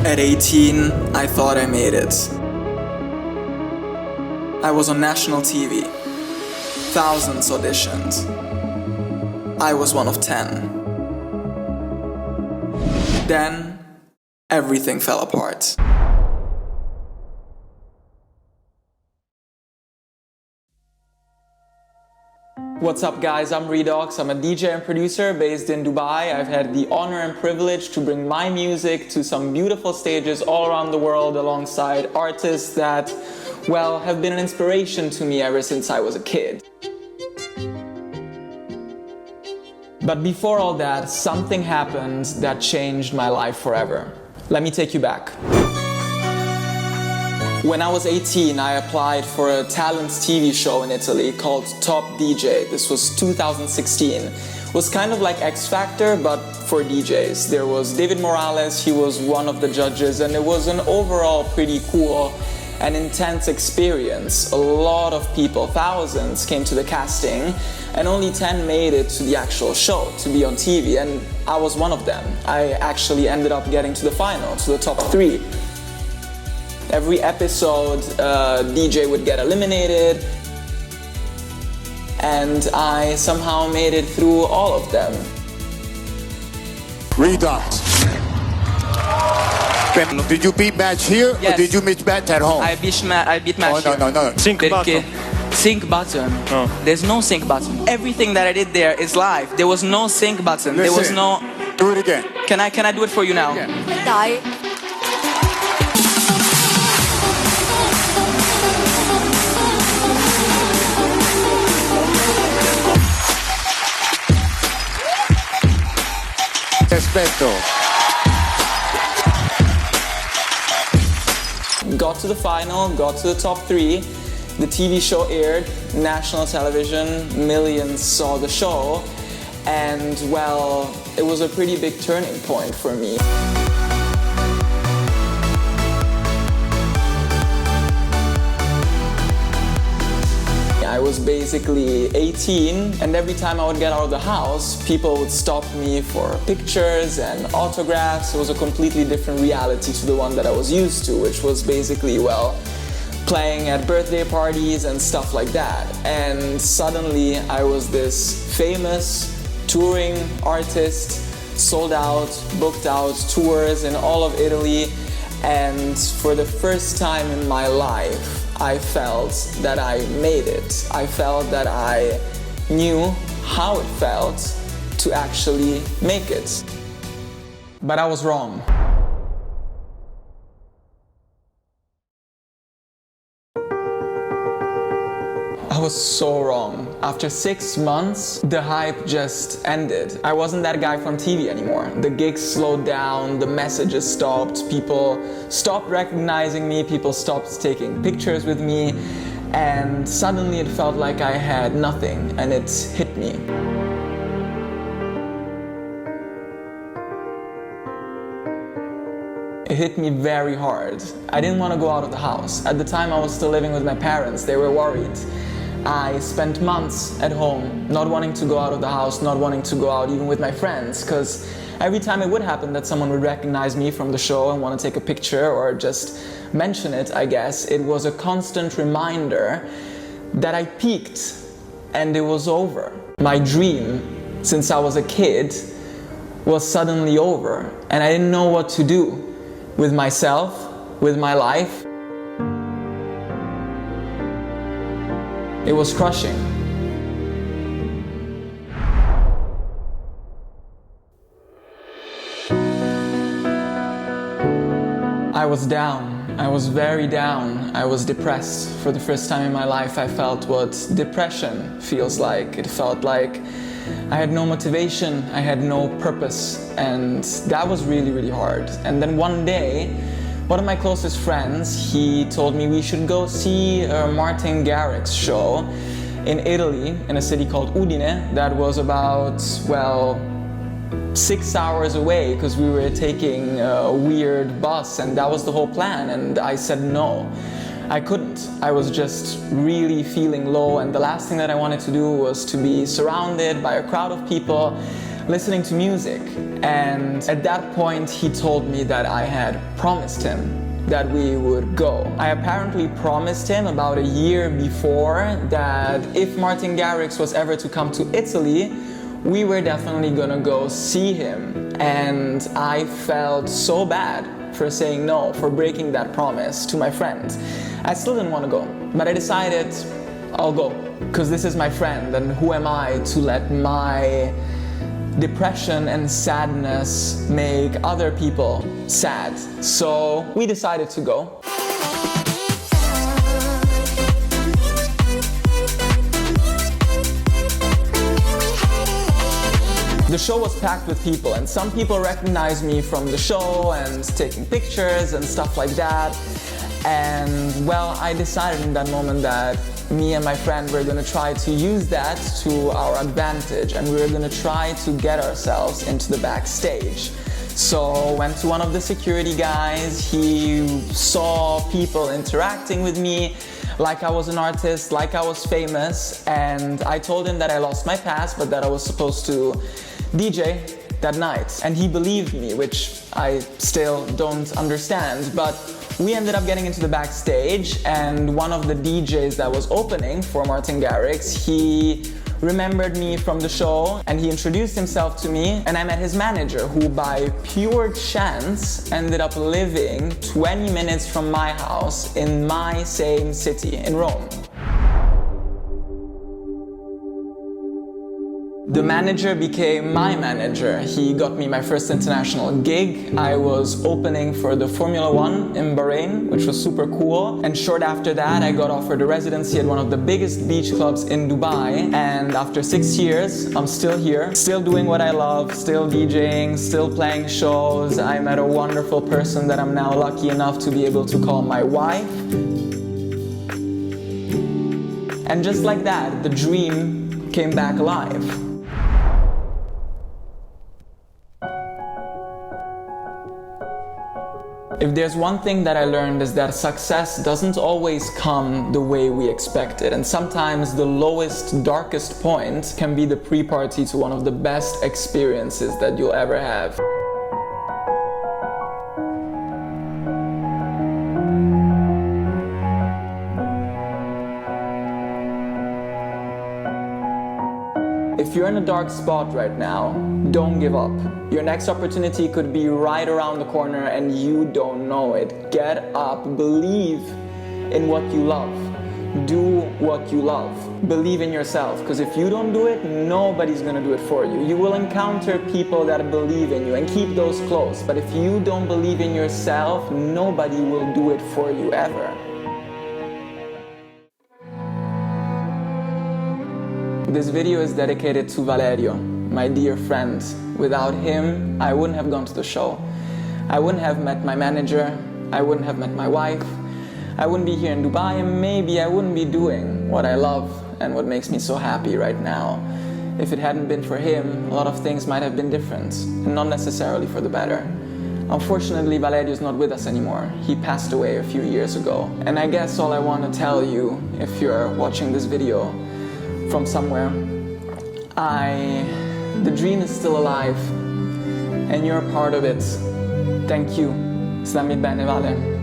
At 18, I thought I made it. I was on national TV. Thousands auditioned. I was one of 10. Then, everything fell apart. What's up guys, I'm Redoxx. I'm a DJ and producer based in Dubai. I've had the honor and privilege to bring my music to some beautiful stages all around the world alongside artists that, well, have been an inspiration to me ever since I was a kid. But before all that, something happened that changed my life forever. Let me take you back. When I was 18, I applied for a talent TV show in Italy called Top DJ. This was 2016. It was kind of like X Factor, but for DJs. There was David Morales, he was one of the judges, and it was an overall pretty cool and intense experience. A lot of people, thousands, came to the casting, and only 10 made it to the actual show, to be on TV, and I was one of them. I actually ended up getting to the final, to the top 3. Every episode, DJ would get eliminated, and I somehow made it through all of them. Redoxx. Did you beat match here, Yes. or did you beat match at home? I beat match. Oh, no. Sync button. Sync button. Oh. There's no sync button. Everything that I did there is live. There was no sync button. There was Listen, no. Do it again. Can I do it for you now? Yeah. Dai. Aspetto. Got to the final, got to the top 3. The TV show aired, national television, millions saw the show, and well, it was a pretty big turning point for me. I was basically 18, and every time I would get out of the house, people would stop me for pictures and autographs. It was a completely different reality to the one that I was used to, which was basically, well, playing at birthday parties and stuff like that. And suddenly I was this famous touring artist, sold out, booked out tours in all of Italy, and for the first time in my life, I felt that I made it. I felt that I knew how it felt to actually make it. But I was wrong. I was so wrong. After 6 months, the hype just ended. I wasn't that guy from TV anymore. The gigs slowed down, the messages stopped, people stopped recognizing me, people stopped taking pictures with me, and suddenly it felt like I had nothing, and it hit me. It hit me very hard. I didn't want to go out of the house. At the time I was still living with my parents, they were worried. I spent months at home, not wanting to go out of the house, not wanting to go out even with my friends, because every time it would happen that someone would recognize me from the show and want to take a picture or just mention it, I guess, it was a constant reminder that I peaked and it was over. My dream, since I was a kid, was suddenly over, and I didn't know what to do with myself, with my life. It was crushing. I was down. I was very down. I was depressed. For the first time in my life, I felt what depression feels like. It felt like I had no motivation, I had no purpose, and that was really, really hard. And then one day, one of my closest friends, he told me we should go see Martin Garrix's show in Italy, in a city called Udine, that was about, well, 6 hours away, because we were taking a weird bus, and that was the whole plan, and I said no. I couldn't. I was just really feeling low, and the last thing that I wanted to do was to be surrounded by a crowd of people. listening to music. And at that point, he told me that I had promised him that we would go. I apparently promised him about a year before that if Martin Garrix was ever to come to Italy, we were definitely gonna go see him. And I felt so bad for saying no, for breaking that promise to my friend. I still didn't want to go, but I decided I'll go, because this is my friend, and who am I to let my depression and sadness make other people sad? So we decided to go. The show was packed with people, and some people recognized me from the show and taking pictures and stuff like that. And well, I decided in that moment that me and my friend were going to try to use that to our advantage, and we were going to try to get ourselves into the backstage. So went to one of the security guys. He saw people interacting with me like I was an artist, like I was famous, and I told him that I lost my pass, but that I was supposed to DJ that night. And he believed me, which I still don't understand, but we ended up getting into the backstage, and one of the DJs that was opening for Martin Garrix, he remembered me from the show, and he introduced himself to me, and I met his manager, who by pure chance ended up living 20 minutes from my house in my same city, in Rome. The manager became my manager. He got me my first international gig. I was opening for the Formula 1 in Bahrain, which was super cool. And short after that, I got offered a residency at one of the biggest beach clubs in Dubai. And after 6 years, I'm still here, still doing what I love, still DJing, still playing shows. I met a wonderful person that I'm now lucky enough to be able to call my wife. And just like that, the dream came back alive. If there's one thing that I learned, is that success doesn't always come the way we expect it. And sometimes the lowest, darkest point can be the pre-party to one of the best experiences that you'll ever have. If you're in a dark spot right now, don't give up. Your next opportunity could be right around the corner and you don't know it. Get up, believe in what you love. Do what you love. Believe in yourself, because if you don't do it, nobody's gonna do it for you. You will encounter people that believe in you, and keep those close. But if you don't believe in yourself, nobody will do it for you ever. This video is dedicated to Valerio, my dear friend. Without him, I wouldn't have gone to the show. I wouldn't have met my manager. I wouldn't have met my wife. I wouldn't be here in Dubai, and maybe I wouldn't be doing what I love and what makes me so happy right now. If it hadn't been for him, a lot of things might have been different, and not necessarily for the better. Unfortunately, Valerio is not with us anymore. He passed away a few years ago. And I guess all I want to tell you, if you're watching this video from somewhere, the dream is still alive, and you're a part of it. Thank you. Stammi bene, Vale.